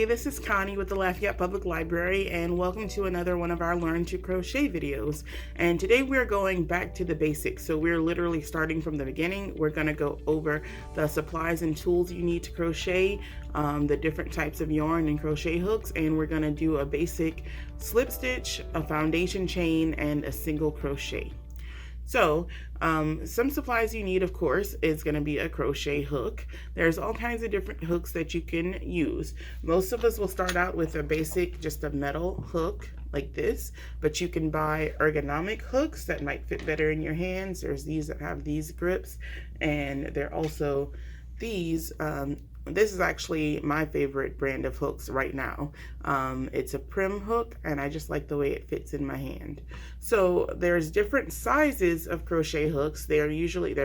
Hey, this is Connie with the Lafayette Public Library, and welcome to another one of our Learn to Crochet videos. And today we're going back to the basics. So we're literally starting from the beginning. We're going to go over the supplies and tools you need to crochet, the different types of yarn and crochet hooks, and we're going to do a basic slip stitch, a foundation chain, and a single crochet. So some supplies you need, of course, is going to be a crochet hook. There's all kinds of different hooks that you can use. Most of us will start out with a basic, just a metal hook like this, but you can buy ergonomic hooks that might fit better in your hands. There's these that have these grips, and there are also these. This is actually my favorite brand of hooks right now. It's a prim hook, and I just like the way it fits in my hand. So there's different sizes of crochet hooks. They're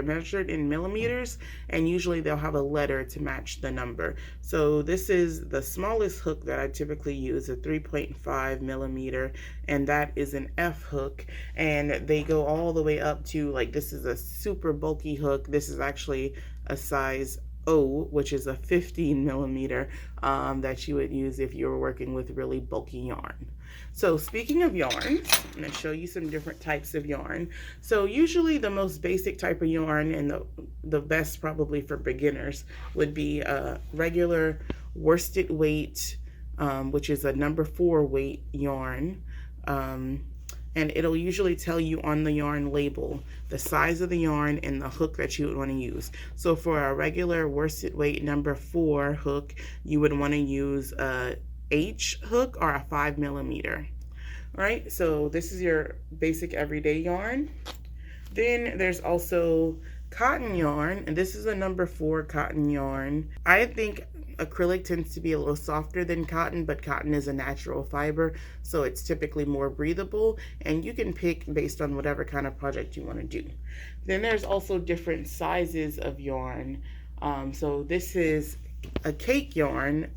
measured in millimeters, and usually they'll have a letter to match the number. So this is the smallest hook that I typically use, a 3.5 millimeter, and that is an F hook. And they go all the way up to, like, this is a super bulky hook. This is actually a size O, which is a 15 millimeter that you would use if you were working with really bulky yarn. So speaking of yarns, I'm going to show you some different types of yarn. So usually the most basic type of yarn, and the best probably for beginners, would be a regular worsted weight, which is a number 4 weight yarn. And it'll usually tell you on the yarn label the size of the yarn and the hook that you would want to use. So for a regular worsted weight number 4 hook, you would want to use a H hook or a 5 millimeter. All right, so this is your basic everyday yarn. Then there's also cotton yarn, and this is a number 4 cotton yarn. I think acrylic tends to be a little softer than cotton, but cotton is a natural fiber, so it's typically more breathable, and you can pick based on whatever kind of project you want to do. Then there's also different sizes of yarn. So this is a cake yarn,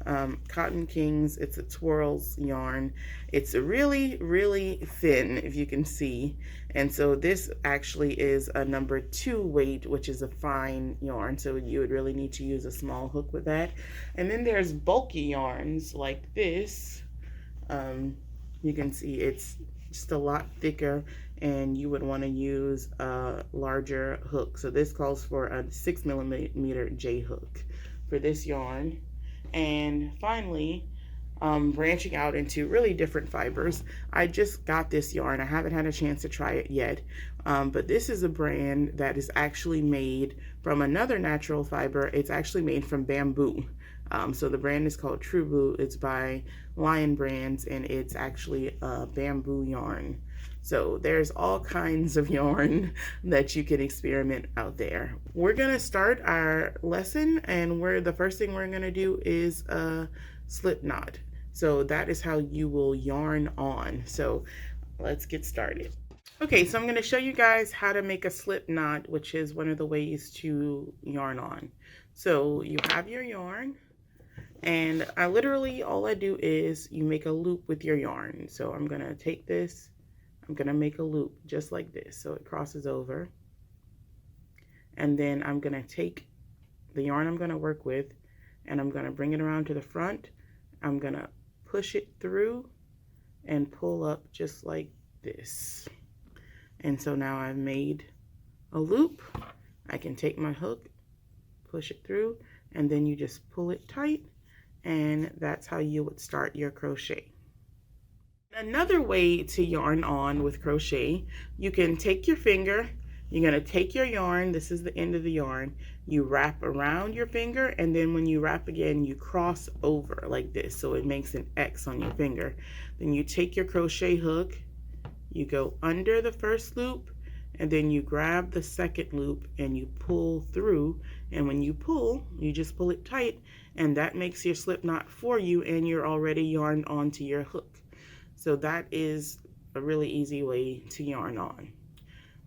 Cotton Kings. It's a twirls yarn. It's really, really thin, if you can see. And so this actually is a number 2 weight, which is a fine yarn. So you would really need to use a small hook with that. And then there's bulky yarns like this. You can see it's just a lot thicker, and you would want to use a larger hook. So this calls for a 6 millimeter J hook for this yarn. And finally, branching out into really different fibers. I just got this yarn. I haven't had a chance to try it yet, but this is a brand that is actually made from another natural fiber. It's actually made from bamboo. So the brand is called True Blue. It's by Lion Brands, and it's actually a bamboo yarn. So there's all kinds of yarn that you can experiment out there. We're gonna start our lesson, and the first thing we're gonna do is a slip knot. So that is how you will yarn on. So let's get started. Okay, so I'm gonna show you guys how to make a slip knot, which is one of the ways to yarn on. So you have your yarn, and all I do is you make a loop with your yarn. So I'm gonna take this, I'm gonna make a loop just like this, so it crosses over. And then I'm gonna take the yarn I'm gonna work with, and I'm gonna bring it around to the front. I'm gonna push it through and pull up just like this. And so now I've made a loop. I can take my hook, push it through, and then you just pull it tight, and that's how you would start your crochet. Another way to yarn on with crochet, you can take your finger, you're going to take your yarn, this is the end of the yarn, you wrap around your finger, and then when you wrap again, you cross over like this, so it makes an X on your finger. Then you take your crochet hook, you go under the first loop, and then you grab the second loop and you pull through, and when you pull, you just pull it tight, and that makes your slip knot for you, and you're already yarned onto your hook. So that is a really easy way to yarn on.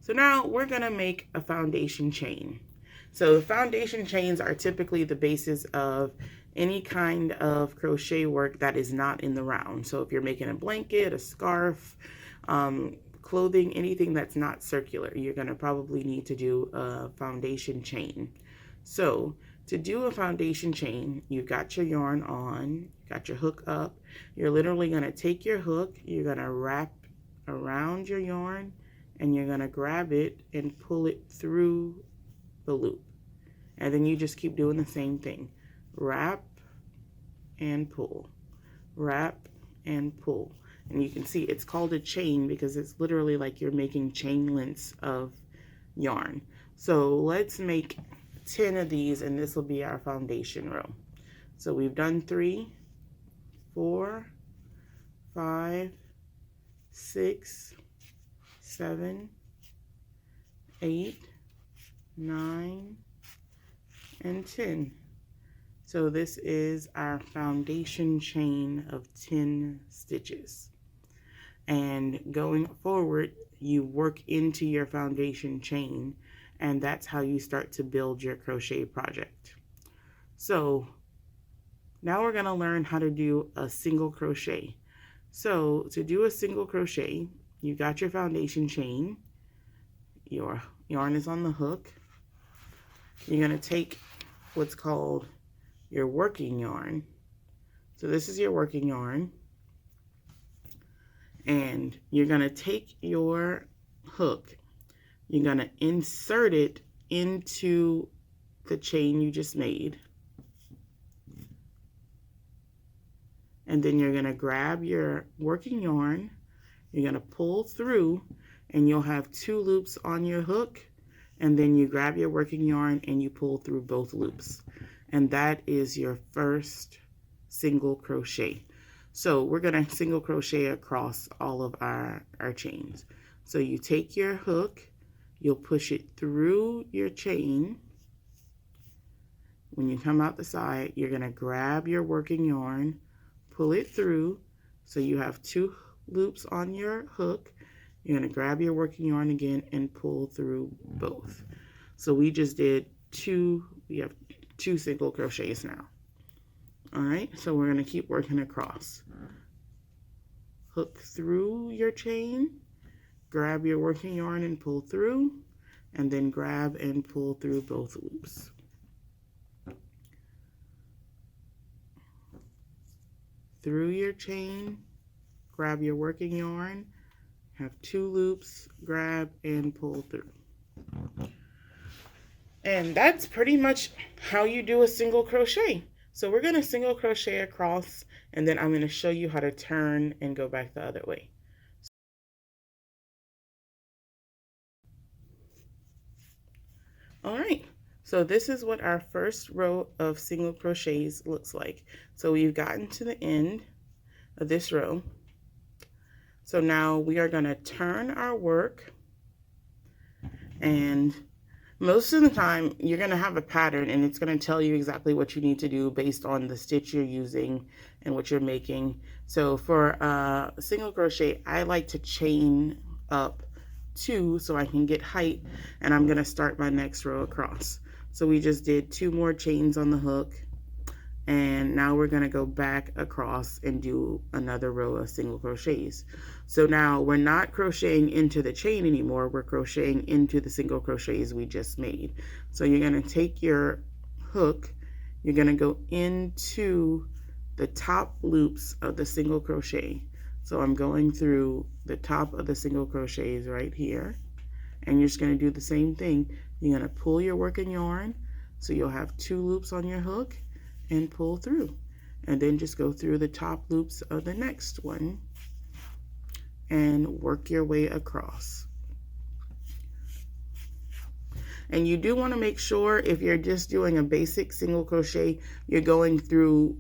So now we're gonna make a foundation chain. So foundation chains are typically the basis of any kind of crochet work that is not in the round. So if you're making a blanket, a scarf, clothing, anything that's not circular, you're gonna probably need to do a foundation chain. So To do a foundation chain, you've got your yarn on, got your hook up. You're literally going to take your hook, you're going to wrap around your yarn, and you're going to grab it and pull it through the loop. And then you just keep doing the same thing. Wrap and pull, wrap and pull. And you can see it's called a chain because it's literally like you're making chain lengths of yarn. So let's make 10 of these, and this will be our foundation row. So we've done 3, 4, 5, 6, 7, 8, 9, and 10. So this is our foundation chain of 10 stitches. And going forward, you work into your foundation chain, and that's how you start to build your crochet project. So now we're going to learn how to do a single crochet. So to do a single crochet, you got your foundation chain, your yarn is on the hook. You're going to take what's called your working yarn. So this is your working yarn. And you're going to take your hook, you're going to insert it into the chain you just made. And then you're going to grab your working yarn, you're going to pull through, and you'll have 2 loops on your hook. And then you grab your working yarn and you pull through both loops. And that is your first single crochet. So we're going to single crochet across all of our chains. So you take your hook, you'll push it through your chain. When you come out the side, you're going to grab your working yarn, pull it through. So you have 2 loops on your hook. You're going to grab your working yarn again and pull through both. So we just did 2, we have 2 single crochets now. All right, so we're going to keep working across. Hook through your chain, grab your working yarn and pull through, and then grab and pull through both loops. Through your chain, grab your working yarn, have 2 loops, grab and pull through. And that's pretty much how you do a single crochet. So we're going to single crochet across, and then I'm going to show you how to turn and go back the other way. All right, so this is what our first row of single crochets looks like. So we've gotten to the end of this row. So now we are going to turn our work, and most of the time you're going to have a pattern, and it's going to tell you exactly what you need to do based on the stitch you're using and what you're making. So for single crochet, I like to chain up 2 so I can get height, and I'm going to start my next row across. So we just did 2 more chains on the hook, and now we're going to go back across and do another row of single crochets. So now we're not crocheting into the chain anymore, we're crocheting into the single crochets we just made. So you're going to take your hook, you're going to go into the top loops of the single crochet. So I'm going through the top of the single crochets right here, and you're just going to do the same thing. You're going to pull your working yarn, so you'll have 2 loops on your hook, and pull through, and then just go through the top loops of the next one and work your way across. And you do want to make sure, if you're just doing a basic single crochet, you're going through,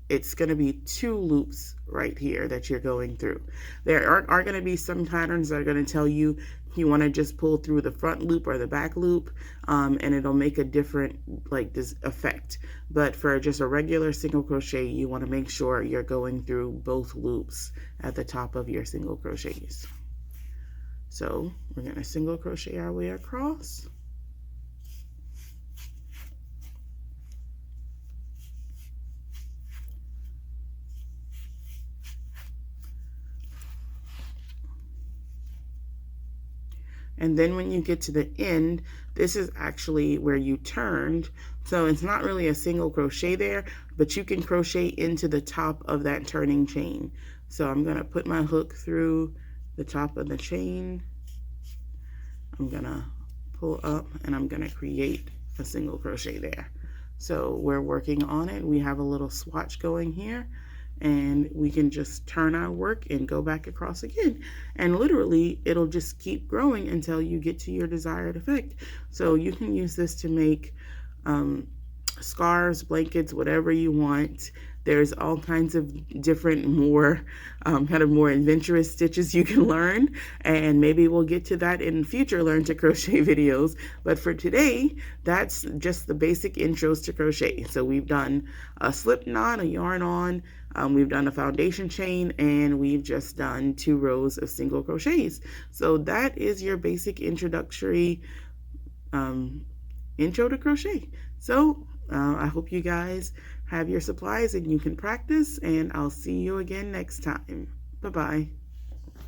it's going to be 2 loops right here that you're going through. There are going to be some patterns that are going to tell you want to just pull through the front loop or the back loop, and it'll make a different this effect. But for just a regular single crochet, you want to make sure you're going through both loops at the top of your single crochets. So we're going to single crochet our way across. And then when you get to the end, this is actually where you turned. So it's not really a single crochet there, but you can crochet into the top of that turning chain. So I'm gonna put my hook through the top of the chain. I'm gonna pull up and I'm gonna create a single crochet there. So we're working on it. We have a little swatch going here, and we can just turn our work and go back across again. And literally it'll just keep growing until you get to your desired effect. So you can use this to make scarves, blankets, whatever you want. There's all kinds of different more kind of more adventurous stitches you can learn, and maybe we'll get to that in future Learn to Crochet videos. But for today, that's just the basic intros to crochet. So we've done a slip knot, a yarn on, we've done a foundation chain, and we've just done 2 rows of single crochets. So that is your basic introductory intro to crochet. So I hope you guys have your supplies and you can practice, and I'll see you again next time. Bye-bye.